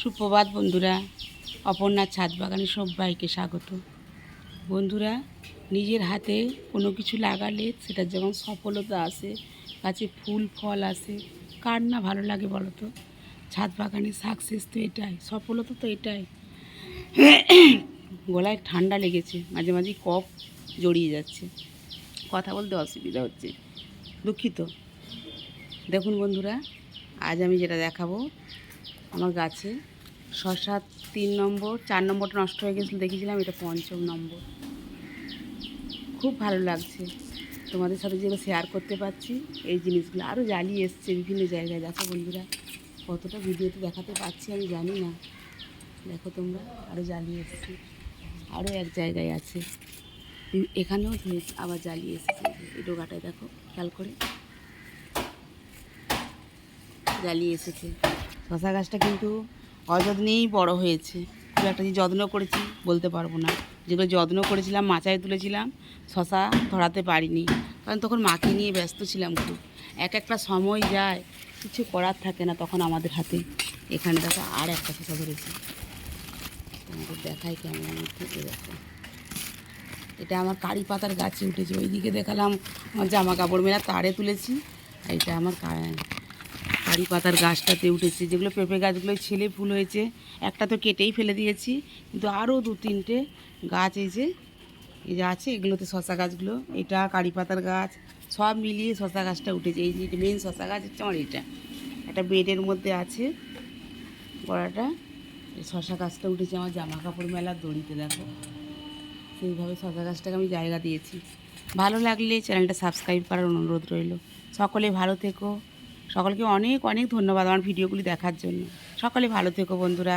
সুপ্রভাত বন্ধুরা, অপর্ণার ছাদ বাগানে সবাইকে স্বাগত। বন্ধুরা, নিজের হাতে কোনো কিছু লাগালে সেটা যেমন সফলতা আসে, গাছে ফুল ফল আসে, কার না ভালো লাগে বলো তো? ছাদ বাগানে সাকসেস তো এটাই, সফলতা তো এটাই। গলায় ঠান্ডা লেগেছে, মাঝে মাঝে কফ জড়িয়ে যাচ্ছে, কথা বলতে অসুবিধা হচ্ছে, দুঃখিত। দেখুন বন্ধুরা, আজ আমি যেটা দেখাবো, আমার গাছে শশা 3 নম্বর, 4 নম্বরটা নষ্ট হয়ে গেছিলো দেখেছিলাম, এটা 5ম নম্বর। খুব ভালো লাগছে তোমাদের সাথে যেগুলো শেয়ার করতে পারছি। এই জিনিসগুলো আরও জ্বালিয়ে এসছে বিভিন্ন জায়গায়। দেখো বন্ধুরা, কতটা ভিডিওতে দেখাতে পারছি আমি জানি না। দেখো তোমরা, আরও জ্বালিয়ে এসছে, আরও এক জায়গায় আছে, এখানেও আবার জ্বালিয়ে এসেছে। এই ডোগাটায় দেখো, খেয়াল করে জ্বালিয়ে এসেছে। শশা গাছটা কিন্তু অযত্নেই বড় হয়েছে, খুব একটা যে যত্ন করেছি বলতে পারবো না। যেগুলো যত্ন করেছিলাম, মাচায় তুলেছিলাম, শশা ধরাতে পারিনি, কারণ তখন মাকে নিয়ে ব্যস্ত ছিলাম খুব। একটা সময় যায়, কিছু করার থাকে না তখন আমাদের হাতে। এখানে দেখো আর একটা শশা ধরেছি, তোমাদের দেখাই কেমন থেকে। দেখো, এটা আমার কারি পাতার গাছে উঠেছে। ওইদিকে দেখালাম আমার জামা কাপড় মেলা তারে তুলেছি, এটা আমার কারি পাতার গাছটাতে উঠেছে। যেগুলো পেঁপে গাছগুলো ছেলে ফুল হয়েছে, একটা তো কেটেই ফেলে দিয়েছি, কিন্তু আরও 2-3টে গাছ এই যে আছে, এগুলোতে শশা গাছগুলো, এটা কারি পাতার গাছ, সব মিলিয়ে শশা গাছটা উঠেছে। এই যে মেন শশা গাছ হচ্ছে আমার এটা, একটা বেডের মধ্যে আছে বড়াটা। এই শশা গাছটা উঠেছে আমার জামা কাপড় মেলার দড়িতে। দেখো, সেইভাবে শশা গাছটাকে আমি জায়গা দিয়েছি। ভালো লাগলে চ্যানেলটা সাবস্ক্রাইব করার অনুরোধ রইল। সকলে ভালো থেকো, সকলকে অনেক অনেক ধন্যবাদ আমার ভিডিওগুলি দেখার জন্য। সকলে ভালো থেকো বন্ধুরা।